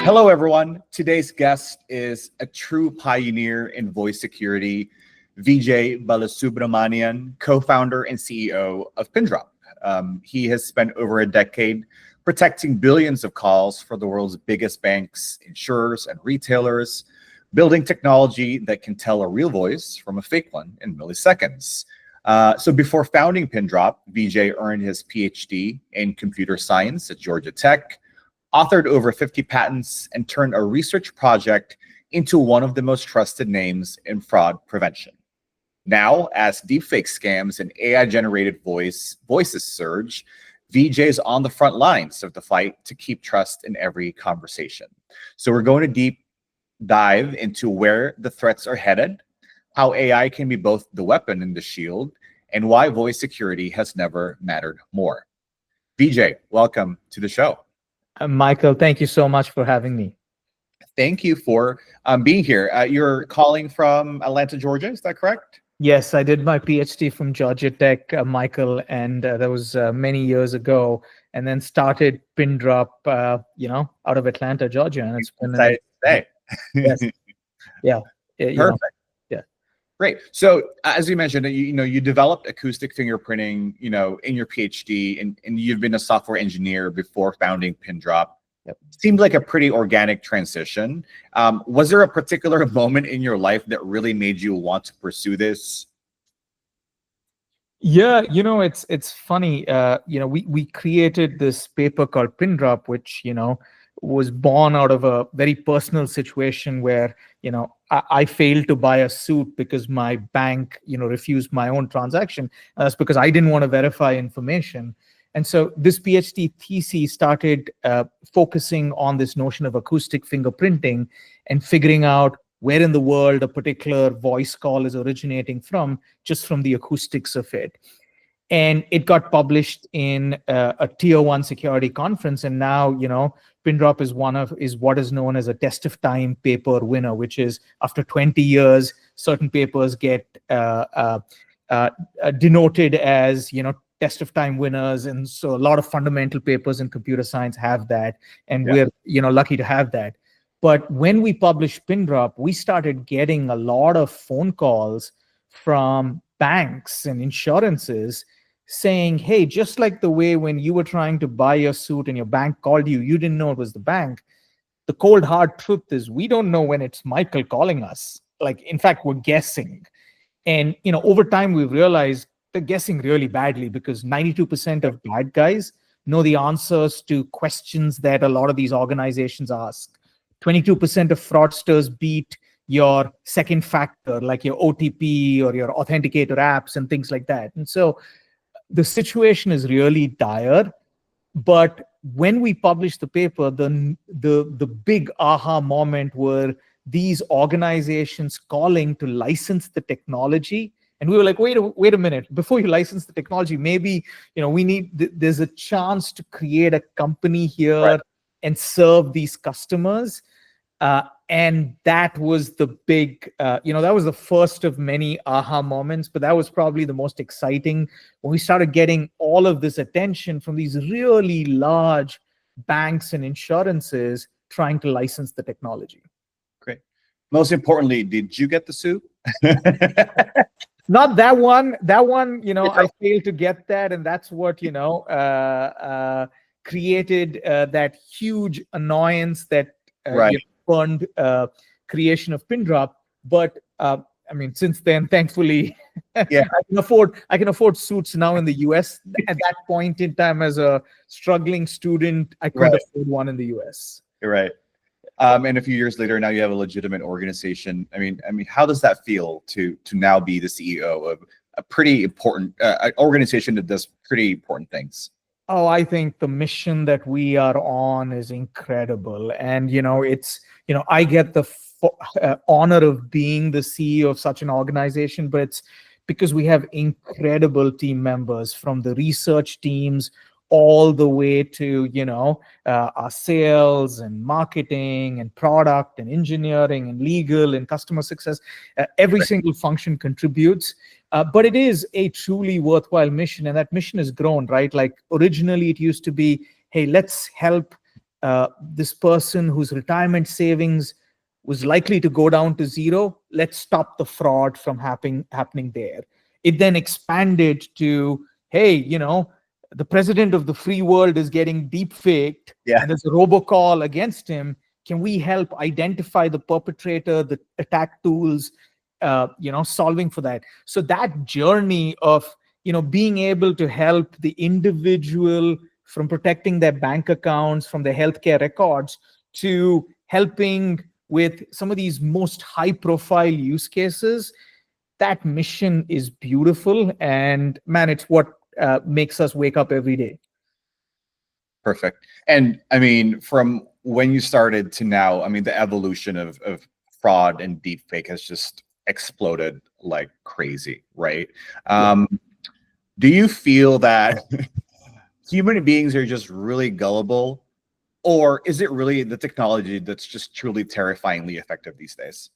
Hello, everyone. Today's guest is a true pioneer in voice security, Vijay Balasubramaniyan, co-founder and CEO of Pindrop. He has spent over a decade protecting billions of calls for the world's biggest banks, insurers, and retailers, building technology that can tell a real voice from a fake one in milliseconds. So before founding Pindrop, Vijay earned his PhD in computer science at Georgia Tech, authored over 50 patents, and turned a research project into one of the most trusted names in fraud prevention. Now, as deepfake scams and AI-generated voices surge, Vijay is on the front lines of the fight to keep trust in every conversation. So we're going to deep dive into where the threats are headed, how AI can be both the weapon and the shield, and why voice security has never mattered more. Vijay, welcome to the show. Michael, thank you so much for having me. Thank you for being here. You're calling from Atlanta, Georgia, is that correct? Yes, I did my PhD from Georgia Tech, Michael, and that was many years ago, and then started Pindrop, out of Atlanta, Georgia. And it's been excited today. Yes. Yeah. Perfect. Great. So as you mentioned, you developed acoustic fingerprinting, in your PhD, and you've been a software engineer before founding Pindrop. Yep. Seemed like a pretty organic transition. Was there a particular moment in your life that really made you want to pursue this? Yeah, it's funny. We created this paper called Pindrop, which was born out of a very personal situation where I failed to buy a suit because my bank refused my own transaction. That's because I didn't want to verify information. And so this PhD thesis started focusing on this notion of acoustic fingerprinting and figuring out where in the world a particular voice call is originating from, just from the acoustics of it. And it got published in a tier 1 security conference. And now, Pindrop is what is known as a test of time paper winner, which is after 20 years, certain papers get denoted as, test of time winners. And so a lot of fundamental papers in computer science have that. And we're, lucky to have that. But when we published Pindrop, we started getting a lot of phone calls from banks and insurances saying, hey, just like the way when you were trying to buy your suit and your bank called you, you didn't know it was the bank. The cold hard truth is we don't know when it's Michael calling us. Like, in fact, we're guessing. And, over time, we've realized they're guessing really badly because 92% of bad guys know the answers to questions that a lot of these organizations ask. 22% of fraudsters beat your second factor, like your OTP or your authenticator apps and things like that. And so the situation is really dire. But when we published the paper, the big aha moment were these organizations calling to license the technology. And we were like, wait a minute, before you license the technology, maybe there's a chance to create a company here, right, and serve these customers. And that was the big, that was the first of many aha moments, but that was probably the most exciting when we started getting all of this attention from these really large banks and insurances trying to license the technology. Great. Most importantly, did you get the suit? Not that one. That one, I failed to get that. And that's what, created that huge annoyance that right. Fund creation of Pindrop. But since then, thankfully, yeah, I can afford suits now in the US. At that point in time, as a struggling student, I couldn't afford one in the US. You're right. And a few years later, now you have a legitimate organization. I mean, how does that feel to now be the CEO of a pretty important organization that does pretty important things? Oh, I think the mission that we are on is incredible. And, I get the honor of being the CEO of such an organization, but it's because we have incredible team members from the research teams all the way to, our sales and marketing and product and engineering and legal and customer success. Every single function contributes. But it is a truly worthwhile mission, and that mission has grown, right? Like originally it used to be, hey, let's help this person whose retirement savings was likely to go down to zero. Let's stop the fraud from happening there. It then expanded to, hey, the president of the free world is getting deep faked, Yeah. and there's a robocall against him. Can we help identify the perpetrator, the attack tools, solving for that? So that journey of, being able to help the individual from protecting their bank accounts, from their healthcare records, to helping with some of these most high profile use cases, that mission is beautiful. And man, it's what makes us wake up every day. Perfect. And I mean, from when you started to now, I mean, the evolution of fraud and deepfake has just exploded like crazy, right? Do you feel that human beings are just really gullible, or is it really the technology that's just truly terrifyingly effective these days?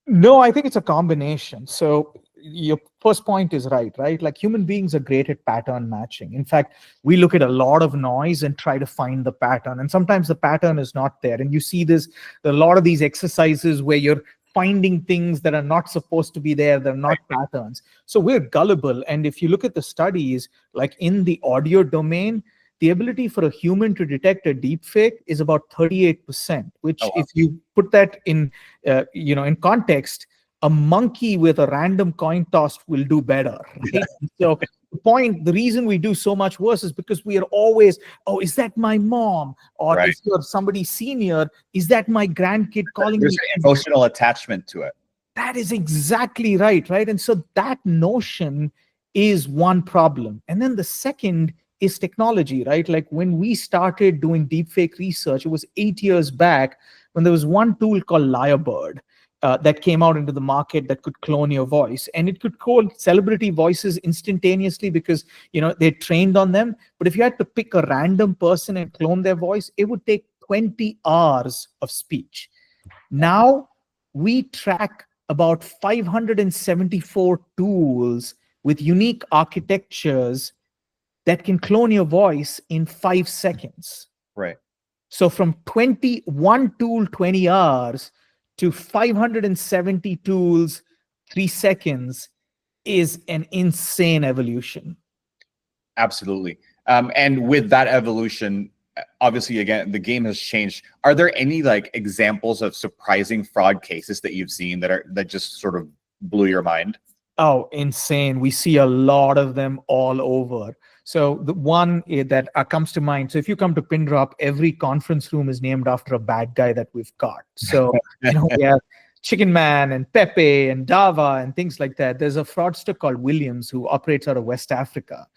No, I think it's a combination. So your first point is right? Like human beings are great at pattern matching. In fact, we look at a lot of noise and try to find the pattern. And sometimes the pattern is not there. And you see this, a lot of these exercises where you're finding things that are not supposed to be there, they're not patterns. So we're gullible. And if you look at the studies, like in the audio domain, the ability for a human to detect a deepfake is about 38%, which if you put that in, in context, a monkey with a random coin toss will do better, right? So the reason we do so much worse is because we are always, oh, is that my mom? Or if you're somebody senior, is that my grandkid calling me? There's an emotional attachment to it. That is exactly right? And so that notion is one problem. And then the second is technology, right? Like when we started doing deepfake research, it was 8 years back when there was one tool called Lyrebird that came out into the market that could clone your voice, and it could clone celebrity voices instantaneously because they trained on them. But if you had to pick a random person and clone their voice, it would take 20 hours of speech. Now we track about 574 tools with unique architectures that can clone your voice in 5 seconds. Right. So from 21 tool, 20 hours to 570 tools, 3 seconds is an insane evolution. Absolutely. And with that evolution, obviously, again, the game has changed. Are there any like examples of surprising fraud cases that you've seen that just sort of blew your mind? Oh, insane. We see a lot of them all over. So the one that comes to mind, so if you come to Pindrop, every conference room is named after a bad guy that we've caught. So, we have Chicken Man and Pepe and Dava and things like that. There's a fraudster called Williams who operates out of West Africa.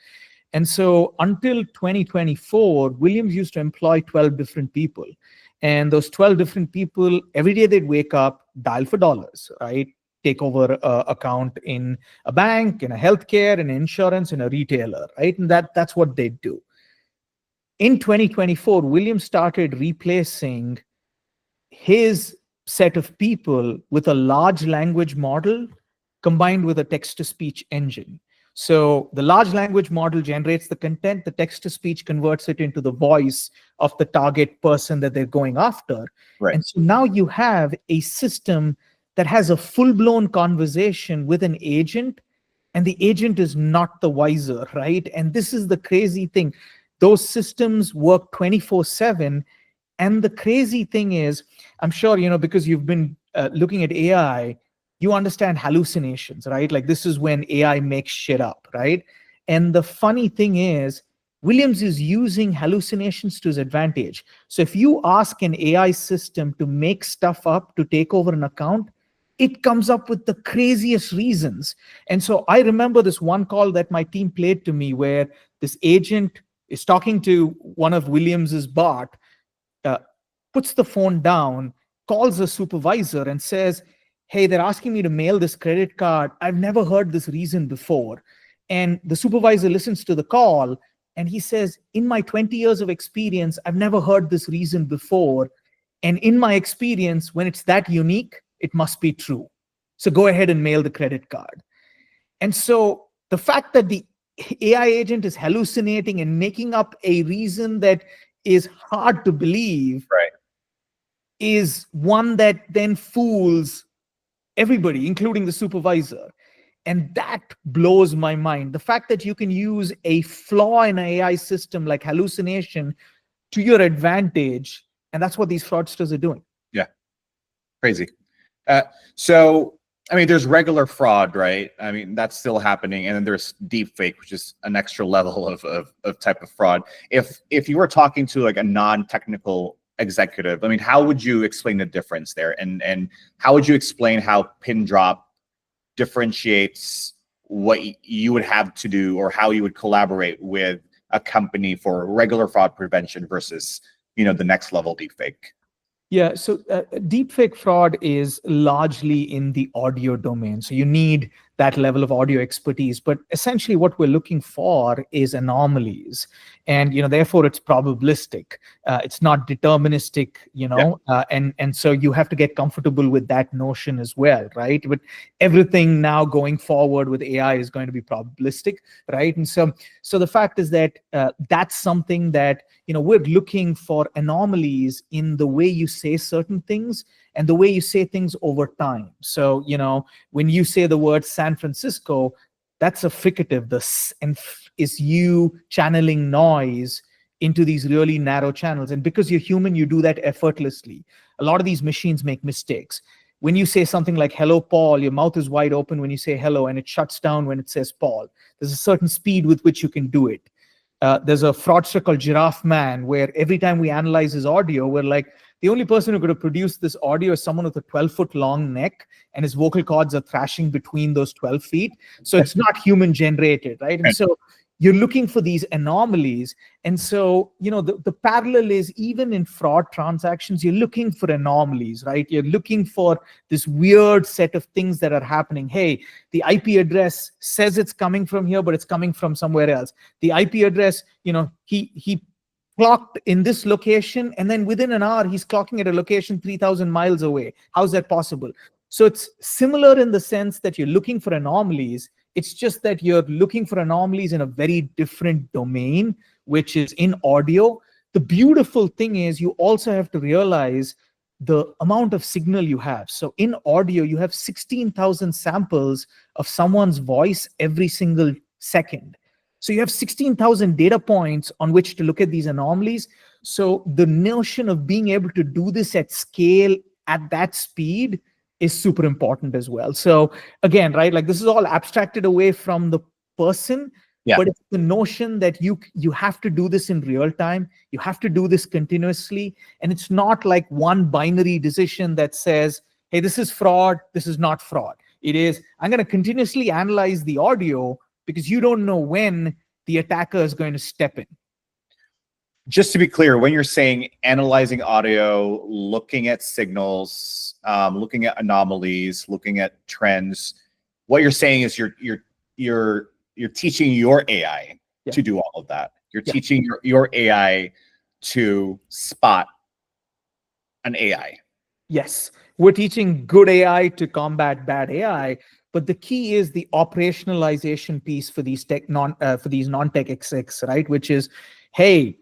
And so until 2024, Williams used to employ 12 different people. And those 12 different people, every day they'd wake up, dial for dollars, right? Take over an account in a bank, in a healthcare, in insurance, in a retailer, right? And that's what they do. In 2024, Williams started replacing his set of people with a large language model combined with a text-to-speech engine. So the large language model generates the content, the text-to-speech converts it into the voice of the target person that they're going after. Right. And so now you have a system that has a full-blown conversation with an agent, and the agent is not the wiser, right? And this is the crazy thing. Those systems work 24/7. And the crazy thing is, I'm sure, because you've been looking at AI, you understand hallucinations, right? Like this is when AI makes shit up, right? And the funny thing is, Williams is using hallucinations to his advantage. So if you ask an AI system to make stuff up to take over an account, it comes up with the craziest reasons. And so I remember this one call that my team played to me where this agent is talking to one of Williams's bot, puts the phone down, calls a supervisor and says, hey, they're asking me to mail this credit card. I've never heard this reason before. And the supervisor listens to the call and he says, in my 20 years of experience, I've never heard this reason before. And in my experience, when it's that unique, it must be true. So go ahead and mail the credit card. And so the fact that the AI agent is hallucinating and making up a reason that is hard to believe Right. is one that then fools everybody, including the supervisor. And that blows my mind. The fact that you can use a flaw in an AI system like hallucination to your advantage, and that's what these fraudsters are doing. Yeah. Crazy. So, I mean, there's regular fraud, right? I mean, that's still happening. And then there's deepfake, which is an extra level of type of fraud. If you were talking to like a non-technical executive, I mean, how would you explain the difference there? And how would you explain how Pindrop differentiates what you would have to do, or how you would collaborate with a company for regular fraud prevention versus, the next level deepfake? Yeah, so deepfake fraud is largely in the audio domain. So you need that level of audio expertise. But essentially what we're looking for is anomalies. And, therefore it's probabilistic. It's not deterministic, and so you have to get comfortable with that notion as well, right? But everything now going forward with AI is going to be probabilistic, right? And so the fact is that that's something that, we're looking for anomalies in the way you say certain things and the way you say things over time. So, when you say the word San Francisco, that's a fricative. The S and F is you channeling noise into these really narrow channels. And because you're human, you do that effortlessly. A lot of these machines make mistakes. When you say something like, hello, Paul, your mouth is wide open when you say hello, and it shuts down when it says Paul. There's a certain speed with which you can do it. There's a fraudster called Giraffe Man, where every time we analyze his audio, we're like, the only person who could have produced this audio is someone with a 12-foot long neck, and his vocal cords are thrashing between those 12 feet. So it's not human generated, right? And so you're looking for these anomalies. And so, the parallel is even in fraud transactions, you're looking for anomalies, right? You're looking for this weird set of things that are happening. Hey, the IP address says it's coming from here, but it's coming from somewhere else. The IP address, he clocked in this location, and then within an hour, he's clocking at a location 3,000 miles away. How's that possible? So it's similar in the sense that you're looking for anomalies. It's just that you're looking for anomalies in a very different domain, which is in audio. The beautiful thing is you also have to realize the amount of signal you have. So in audio, you have 16,000 samples of someone's voice every single second. So you have 16,000 data points on which to look at these anomalies. So the notion of being able to do this at scale at that speed is super important as well. So again, right, like this is all abstracted away from the person, but it's the notion that you have to do this in real time. You have to do this continuously. And it's not like one binary decision that says, hey, this is fraud, this is not fraud. It is, I'm going to continuously analyze the audio because you don't know when the attacker is going to step in. Just to be clear, when you're saying analyzing audio, looking at signals, looking at anomalies, looking at trends, what you're saying is you're teaching your AI to do all of that. You're teaching your AI to spot an AI. Yes, we're teaching good AI to combat bad AI, but the key is the operationalization piece for these non-tech execs, right? Which is, hey,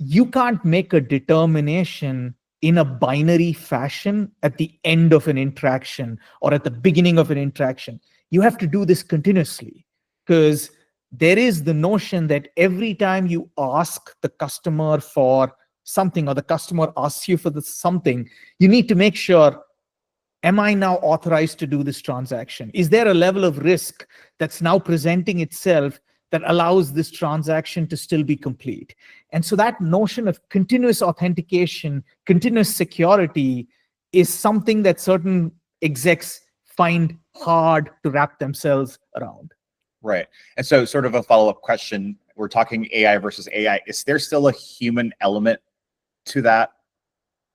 you can't make a determination in a binary fashion at the end of an interaction or at the beginning of an interaction. You have to do this continuously, because there is the notion that every time you ask the customer for something, or the customer asks you for something, you need to make sure, am I now authorized to do this transaction? Is there a level of risk that's now presenting itself that allows this transaction to still be complete? And so that notion of continuous authentication, continuous security is something that certain execs find hard to wrap themselves around. Right. And so sort of a follow-up question, we're talking AI versus AI. Is there still a human element to that?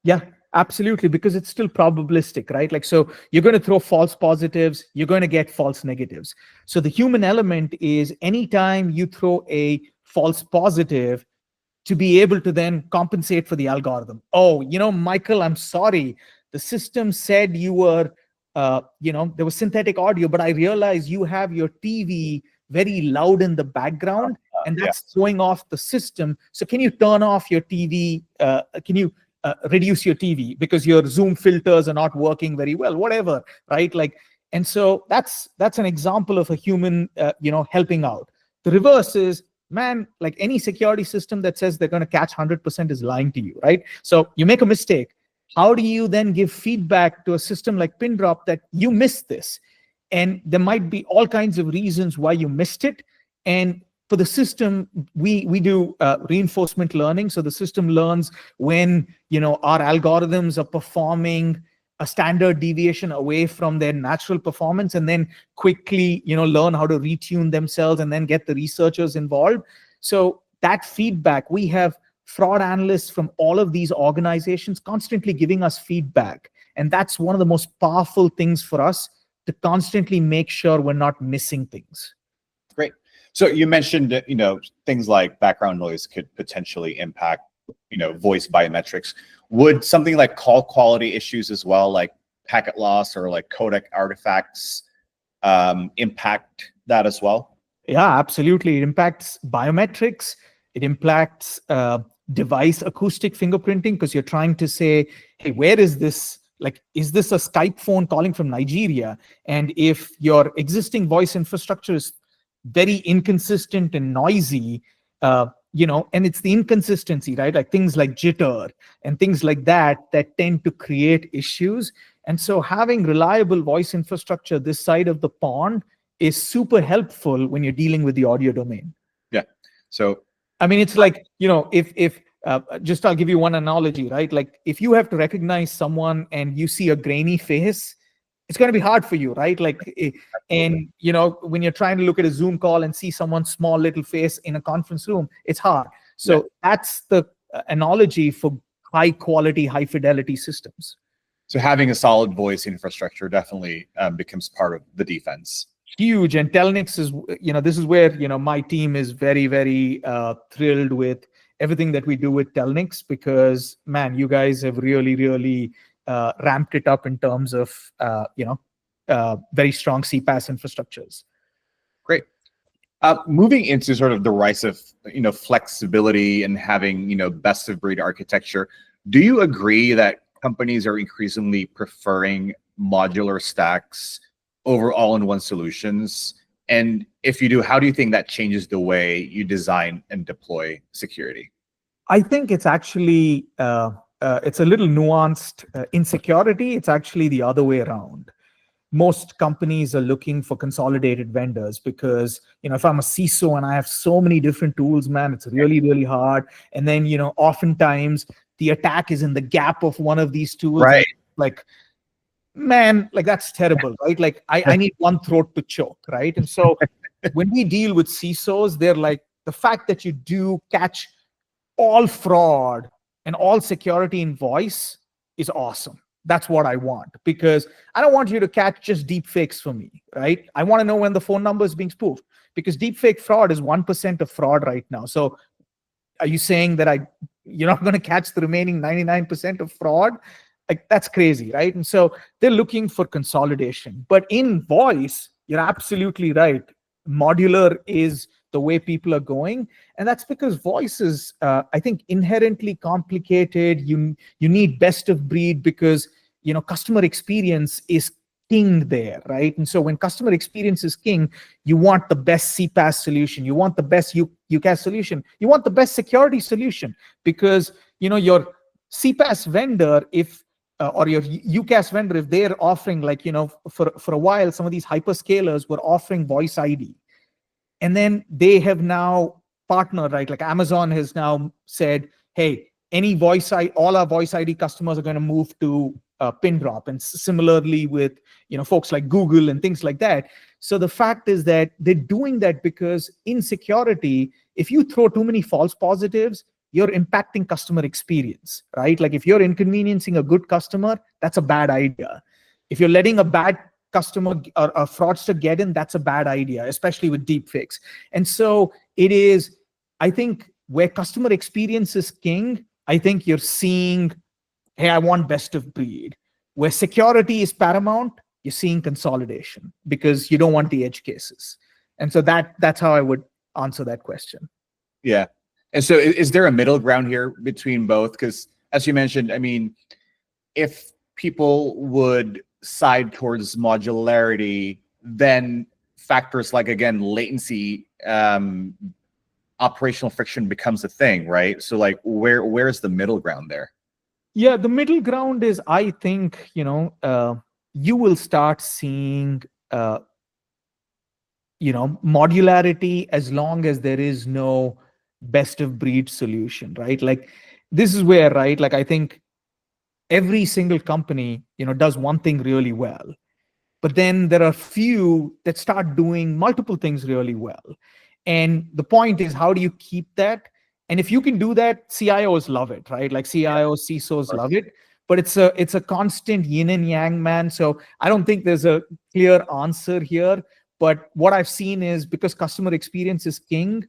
Yeah, absolutely, because it's still probabilistic, right? Like, so you're going to throw false positives, you're going to get false negatives. So the human element is anytime you throw a false positive, to be able to then compensate for the algorithm. Oh, Michael, I'm sorry. The system said you were, there was synthetic audio, but I realized you have your TV very loud in the background, and that's throwing off the system. So can you turn off your TV? Can you reduce your TV because your Zoom filters are not working very well, whatever, right? Like, and so that's an example of a human, helping out. The reverse is, man, like any security system that says they're going to catch 100% is lying to you, right? So you make a mistake. How do you then give feedback to a system like Pindrop that you missed this? And there might be all kinds of reasons why you missed it. And for the system, we do reinforcement learning. So the system learns when our algorithms are performing a standard deviation away from their natural performance, and then quickly learn how to retune themselves and then get the researchers involved. So that feedback, we have fraud analysts from all of these organizations constantly giving us feedback. And that's one of the most powerful things for us, to constantly make sure we're not missing things. Great. So you mentioned, things like background noise could potentially impact, voice biometrics. Would something like call quality issues as well, like packet loss or like codec artifacts, impact that as well? Yeah, absolutely. It impacts biometrics. It impacts device acoustic fingerprinting, because you're trying to say, hey, where is this? Like, is this a Skype phone calling from Nigeria? And if your existing voice infrastructure is very inconsistent and noisy, and it's the inconsistency, right? Like things like jitter and things like that tend to create issues. And so having reliable voice infrastructure this side of the pond is super helpful when you're dealing with the audio domain. Yeah. So, I mean, it's like, if just I'll give you one analogy, right? Like if you have to recognize someone and you see a grainy face, it's going to be hard for you, right? Like, and when you're trying to look at a Zoom call and see someone's small little face in a conference room, it's hard. So that's the analogy for high quality, high fidelity systems. So having a solid voice infrastructure definitely becomes part of the defense. Huge. And Telnyx is, this is where, my team is very, very thrilled with everything that we do with Telnyx, because, man, you guys have really, really ramped it up in terms of, very strong CPaaS infrastructures. Great. Moving into sort of the rise of, flexibility and having, best of breed architecture, do you agree that companies are increasingly preferring modular stacks over all-in-one solutions? And if you do, how do you think that changes the way you design and deploy security? I think it's actually, it's a little nuanced. In security, it's actually the other way around. Most companies are looking for consolidated vendors because, if I'm a CISO and I have so many different tools, man, it's really, really hard. And then, oftentimes the attack is in the gap of one of these tools. Right. Like, man, like that's terrible, right? Like I need one throat to choke, right? And so when we deal with CISOs, they're like, the fact that you do catch all fraud and all security in voice is awesome. That's what I want, because I don't want you to catch just deepfakes for me, right? I want to know when the phone number is being spoofed, because deepfake fraud is 1% of fraud right now. So are you saying that you're not going to catch the remaining 99% of fraud? Like, that's crazy, right? And so they're looking for consolidation. But in voice, you're absolutely right. Modular is the way people are going. And that's because voice is, I think, inherently complicated. You need best of breed because, customer experience is king there, right? And so when customer experience is king, you want the best CPaaS solution. You want the best UCaaS solution. You want the best security solution, because, your CPaaS vendor, or your UCaaS vendor, if they're offering, like, for a while, some of these hyperscalers were offering voice ID. And then they have now partnered, right? Like Amazon has now said, hey, all our voice ID customers are going to move to Pindrop. And similarly with, folks like Google and things like that. So the fact is that they're doing that because in security, if you throw too many false positives, you're impacting customer experience, right? Like if you're inconveniencing a good customer, that's a bad idea. If you're letting a bad customer or a fraudster get in, that's a bad idea, especially with deepfakes. And so it is, I think, where customer experience is king, I think you're seeing, hey, I want best of breed. Where security is paramount, you're seeing consolidation because you don't want the edge cases. And so that's how I would answer that question. Yeah. And so is there a middle ground here between both? Because as you mentioned, I mean, if people would side towards modularity, then factors like, again, latency, operational friction becomes a thing, right? So like where's the middle ground there? Yeah, the middle ground is, I think, you will start seeing modularity as long as there is no best of breed solution, right? Like this is where, right, like I think every single company does one thing really well, but then there are few that start doing multiple things really well. And the point is, how do you keep that? And if you can do that, CIOs love it, right? Like CIOs, CISOs love it. But it's a constant yin and yang, man. So I don't think there's a clear answer here. But what I've seen is, because customer experience is king,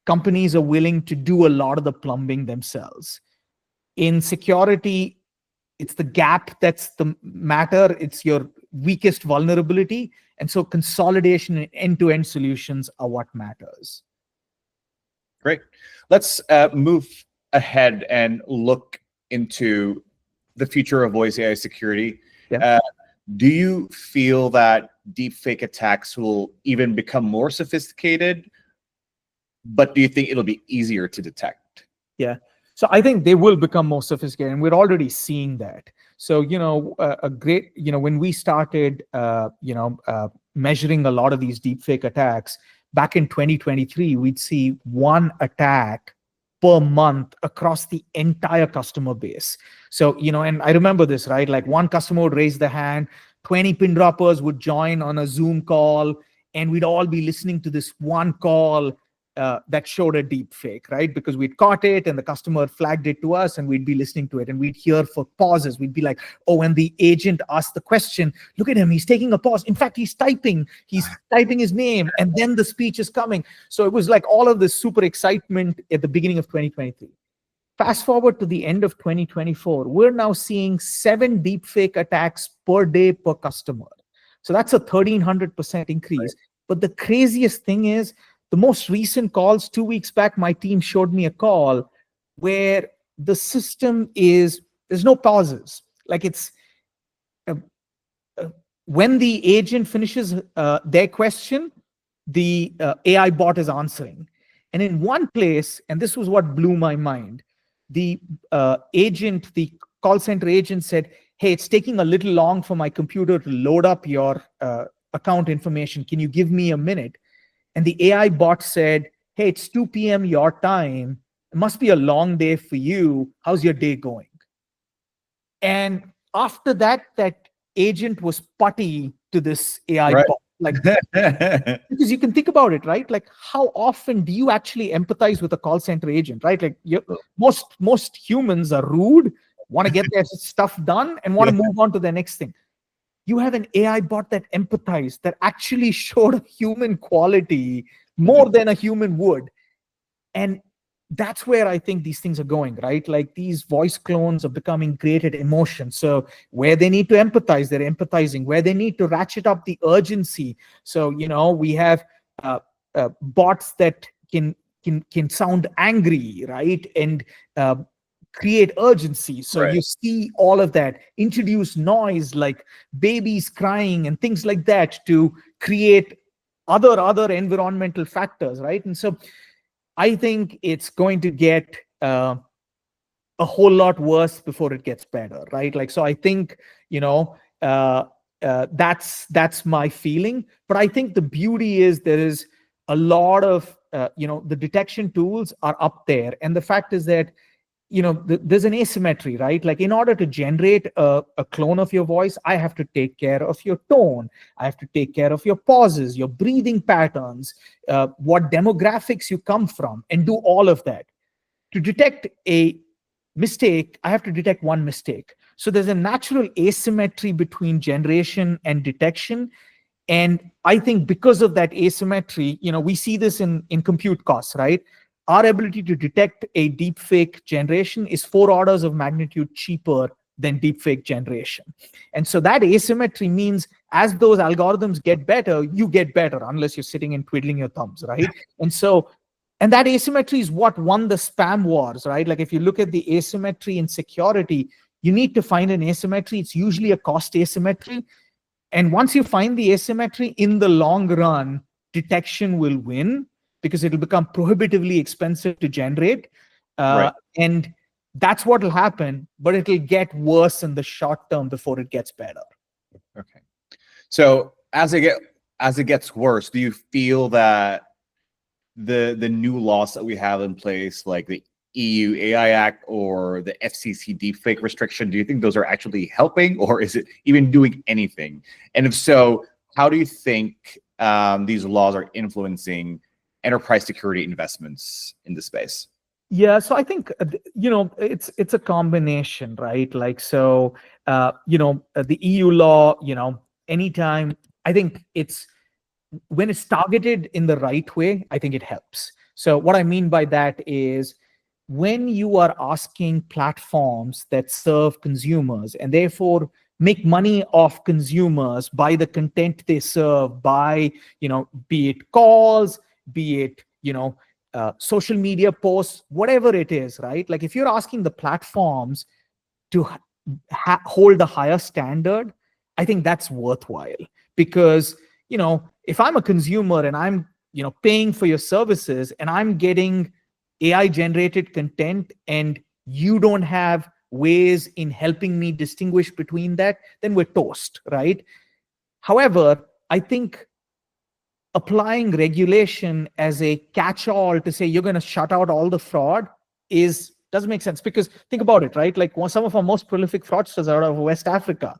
companies are willing to do a lot of the plumbing themselves. In security, it's the gap that's the matter. It's your weakest vulnerability. And so consolidation and end-to-end solutions are what matters. Great. Let's move ahead and look into the future of voice AI security. Yeah. Do you feel that deepfake attacks will even become more sophisticated, but do you think it'll be easier to detect? Yeah. So I think they will become more sophisticated, and we're already seeing that. So, a great, when we started, measuring a lot of these deepfake attacks back in 2023, we'd see one attack per month across the entire customer base. So, and I remember this, right? Like one customer would raise their hand, 20 pin droppers would join on a Zoom call, and we'd all be listening to this one call that showed a deep fake, right? Because we'd caught it and the customer flagged it to us, and we'd be listening to it, and we'd hear for pauses. We'd be like, oh, when the agent asked the question, look at him, he's taking a pause. In fact, he's typing his name, and then the speech is coming. So it was like all of this super excitement at the beginning of 2023. Fast forward to the end of 2024, we're now seeing 7 deepfake attacks per day per customer. So that's a 1,300% increase. Right. But the craziest thing is, the most recent calls, 2 weeks back, my team showed me a call where the system there's no pauses. Like it's, when the agent finishes their question, the AI bot is answering. And in one place, and this was what blew my mind, the call center agent said, hey, it's taking a little long for my computer to load up your account information. Can you give me a minute? And the AI bot said, hey, it's 2 p.m. your time. It must be a long day for you. How's your day going? And after that, that agent was putty to this AI bot. Like, because you can think about it, right? Like, how often do you actually empathize with a call center agent, right? Like, most humans are rude, want to get their stuff done, and want to move on to the next thing. You have an AI bot that empathized, that actually showed a human quality more than a human would. And that's where I think these things are going, right? Like these voice clones are becoming great at emotion. So where they need to empathize, they're empathizing. Where they need to ratchet up the urgency. So, we have bots that can sound angry, right? And create urgency. So you see all of that, introduce noise like babies crying and things like that to create other environmental factors, right? And so I think it's going to get a whole lot worse before it gets better, right? Like, so I think, that's my feeling. But I think the beauty is there is a lot of, the detection tools are up there. And the fact is that there's an asymmetry, right? Like in order to generate a clone of your voice, I have to take care of your tone. I have to take care of your pauses, your breathing patterns, what demographics you come from, and do all of that. To detect a mistake, I have to detect one mistake. So there's a natural asymmetry between generation and detection. And I think because of that asymmetry, we see this in compute costs, right? Our ability to detect a deepfake generation is 4 orders of magnitude cheaper than deepfake generation. And so that asymmetry means as those algorithms get better, you get better, unless you're sitting and twiddling your thumbs, right? And so And that asymmetry is what won the spam wars, right? Like if you look at the asymmetry in security, you need to find an asymmetry. It's usually a cost asymmetry. And once you find the asymmetry, in the long run, detection will win because it'll become prohibitively expensive to generate. Right. And that's what will happen, but it'll get worse in the short term before it gets better. Okay. So as it gets worse, do you feel that the new laws that we have in place, like the EU AI Act or the FCC deepfake restriction, do you think those are actually helping, or is it even doing anything? And if so, how do you think these laws are influencing enterprise security investments in the space? Yeah, so I think it's a combination, right? Like the EU law, anytime I think it's when it's targeted in the right way, I think it helps. So what I mean by that is when you are asking platforms that serve consumers and therefore make money off consumers by the content they serve, by be it calls, be it social media posts, whatever it is, right? Like if you're asking the platforms to hold a higher standard, I think that's worthwhile. Because if I'm a consumer and I'm paying for your services and I'm getting AI generated content and you don't have ways in helping me distinguish between that, then we're toast, right? However, I think applying regulation as a catch-all to say you're going to shut out all the fraud doesn't make sense. Because think about it, right? Like some of our most prolific fraudsters are out of West Africa.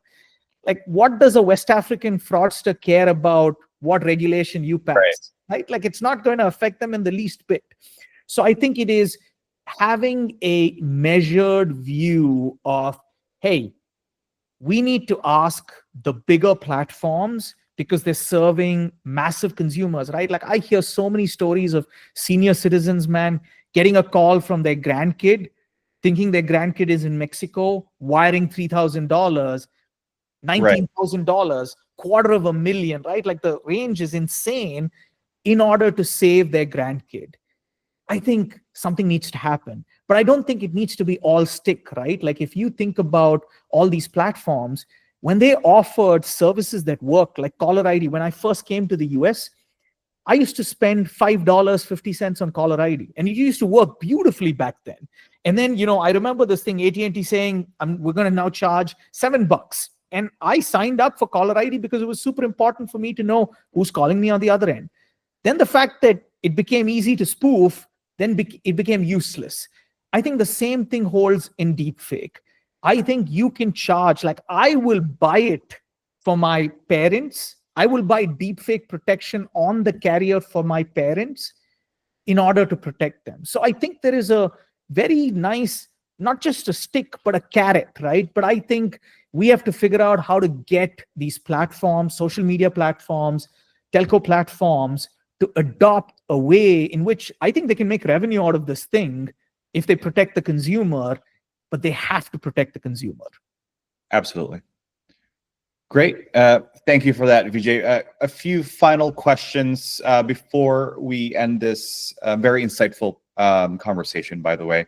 Like what does a West African fraudster care about what regulation you pass, right? Like it's not going to affect them in the least bit. So I think it is having a measured view of, hey, we need to ask the bigger platforms because they're serving massive consumers, right? Like I hear so many stories of senior citizens, man, getting a call from their grandkid, thinking their grandkid is in Mexico, wiring $3,000, $19,000, $250,000, right? Like the range is insane in order to save their grandkid. I think something needs to happen, but I don't think it needs to be all stick, right? Like if you think about all these platforms, when they offered services that work, like caller ID, when I first came to the US, I used to spend $5.50 on caller ID, and it used to work beautifully back then. And then, I remember this thing, AT&T saying, we're going to now charge $7. And I signed up for caller ID because it was super important for me to know who's calling me on the other end. Then the fact that it became easy to spoof, then it became useless. I think the same thing holds in deepfake. I think you can charge, like I will buy it for my parents. I will buy deepfake protection on the carrier for my parents in order to protect them. So I think there is a very nice, not just a stick, but a carrot, right? But I think we have to figure out how to get these platforms, social media platforms, telco platforms, to adopt a way in which I think they can make revenue out of this thing if they protect the consumer, but they have to protect the consumer. Absolutely. Great. Thank you for that, Vijay. A few final questions before we end this very insightful conversation, by the way.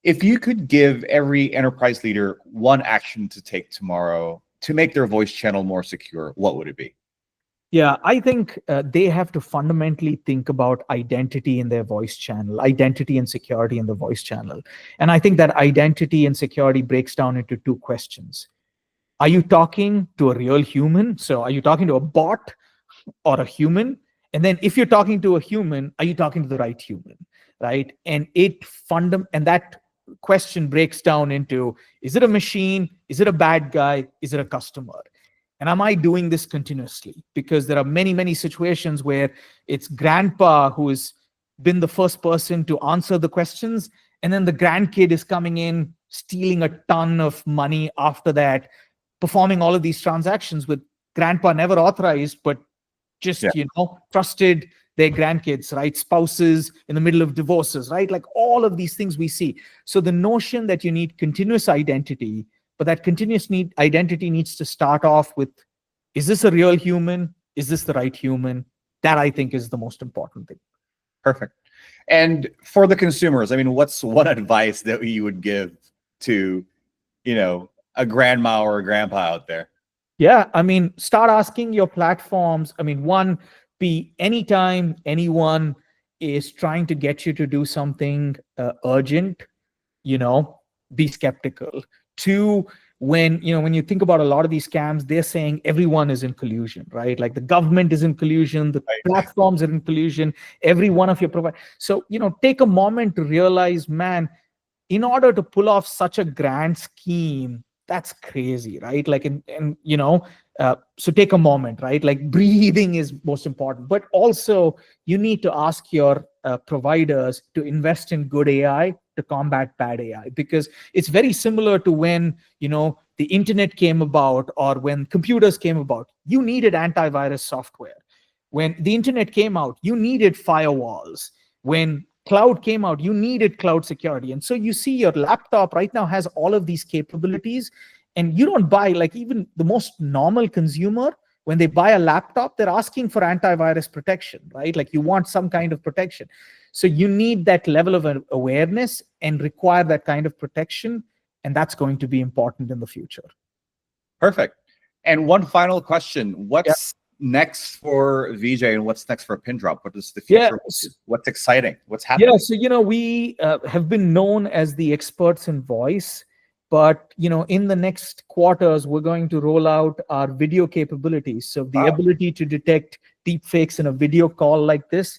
If you could give every enterprise leader one action to take tomorrow to make their voice channel more secure, what would it be? Yeah, I think they have to fundamentally think about identity in their voice channel, identity and security in the voice channel. And I think that identity and security breaks down into two questions. Are you talking to a real human? So are you talking to a bot or a human? And then if you're talking to a human, are you talking to the right human, right? And that question breaks down into, is it a machine? Is it a bad guy? Is it a customer? And am I doing this continuously? Because there are many, many situations where it's grandpa who has been the first person to answer the questions, and then the grandkid is coming in, stealing a ton of money after that, performing all of these transactions with grandpa never authorized, but just, trusted their grandkids, right? Spouses in the middle of divorces, right? Like all of these things we see. So the notion that you need continuous identity, but that continuous identity needs to start off with, is this a real human? Is this the right human? That I think is the most important thing. Perfect. And for the consumers, I mean, what's one advice that you would give to, a grandma or a grandpa out there? Yeah, I mean, start asking your platforms. I mean, one, be anytime anyone is trying to get you to do something urgent, be skeptical. Two, when you think about a lot of these scams, they're saying everyone is in collusion, right? Like the government is in collusion, the Right. platforms are in collusion, every one of your providers. So, take a moment to realize, man, in order to pull off such a grand scheme, that's crazy, right? Like, so take a moment, right? Like breathing is most important, but also you need to ask your providers to invest in good AI to combat bad AI, because it's very similar to when, the internet came about or when computers came about. You needed antivirus software. When the internet came out, you needed firewalls. When cloud came out, you needed cloud security. And so you see your laptop right now has all of these capabilities, and you don't buy, like, even the most normal consumer, when they buy a laptop, they're asking for antivirus protection, right? Like you want some kind of protection. So you need that level of awareness and require that kind of protection. And that's going to be important in the future. Perfect. And one final question. Yeah. What's next for Vijay and what's next for Pindrop? What is the future? Yeah. What's exciting? What's happening? Yeah, so we have been known as the experts in voice, but in the next quarters we're going to roll out our video capabilities. So the ability to detect deepfakes in a video call like this,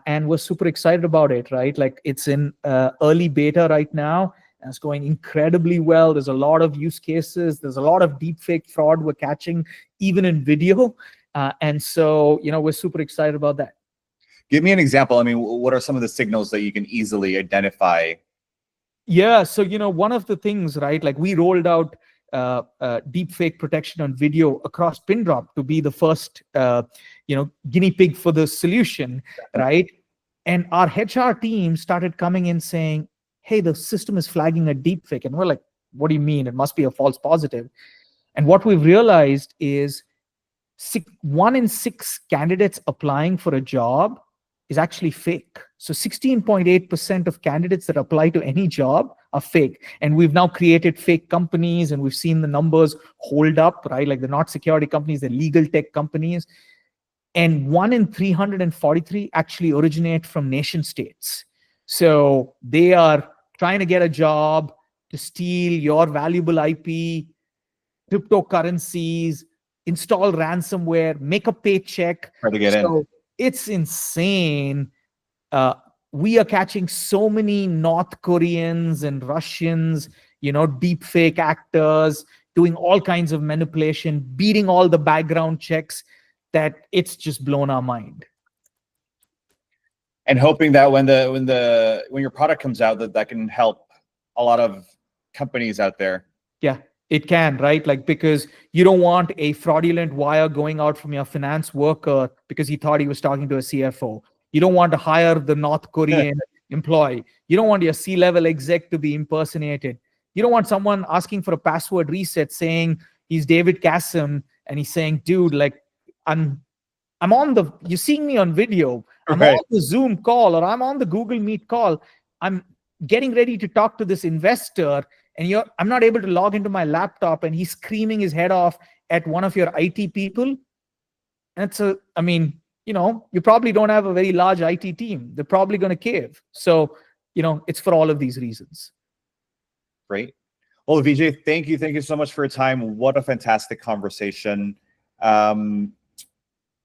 and we're super excited about it, right? Like it's in early beta right now, and it's going incredibly well. There's a lot of use cases. There's a lot of deepfake fraud we're catching, even in video, and so we're super excited about that. Give me an example. I mean, what are some of the signals that you can easily identify? Yeah, so one of the things, right? Like we rolled out deepfake protection on video across Pindrop to be the first, guinea pig for the solution, right? And our HR team started coming in saying, "Hey, the system is flagging a deepfake," and we're like, "What do you mean? It must be a false positive." And what we've realized is 1 in 6 candidates applying for a job is actually fake. So 16.8% of candidates that apply to any job are fake. And we've now created fake companies, and we've seen the numbers hold up, right? Like they're not security companies, they're legal tech companies. And 1 in 343 actually originate from nation states. So they are trying to get a job to steal your valuable IP, cryptocurrencies, install ransomware, make a paycheck. Try to get in. It's insane. We are catching so many North Koreans and Russians, deep fake actors doing all kinds of manipulation, beating all the background checks, that it's just blown our mind. And hoping that when your product comes out, that can help a lot of companies out there. Yeah, it can, right? Like, because you don't want a fraudulent wire going out from your finance worker because he thought he was talking to a CFO. You don't want to hire the North Korean employee. You don't want your C-level exec to be impersonated. You don't want someone asking for a password reset saying he's David Kassem and he's saying, "Dude, like I'm you're seeing me on video. I'm Right. on the Zoom call, or I'm on the Google Meet call. I'm getting ready to talk to this investor, and I'm not able to log into my laptop, and he's screaming his head off at one of your IT people." And so, you probably don't have a very large IT team. They're probably going to cave. So, it's for all of these reasons. Great. Well, Vijay, thank you so much for your time. What a fantastic conversation.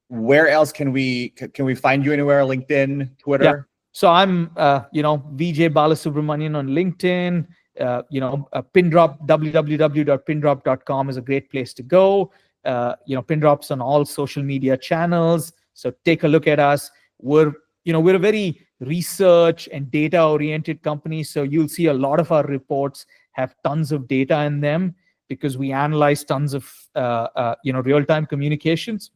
Where else can we find you anywhere? LinkedIn, Twitter? Yeah. So I'm, Vijay Balasubramaniyan on LinkedIn. Pindrop, www.pindrop.com is a great place to go. Pindrop's on all social media channels. So take a look at us. We're a very research and data oriented company. So you'll see a lot of our reports have tons of data in them because we analyze tons of, real-time communications.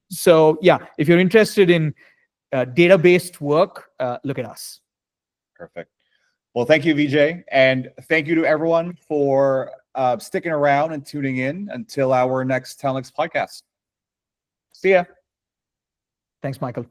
So yeah, if you're interested in data-based work, look at us. Perfect. Well, thank you, Vijay. And thank you to everyone for sticking around and tuning in until our next Telnyx podcast. See ya. Thanks, Michael.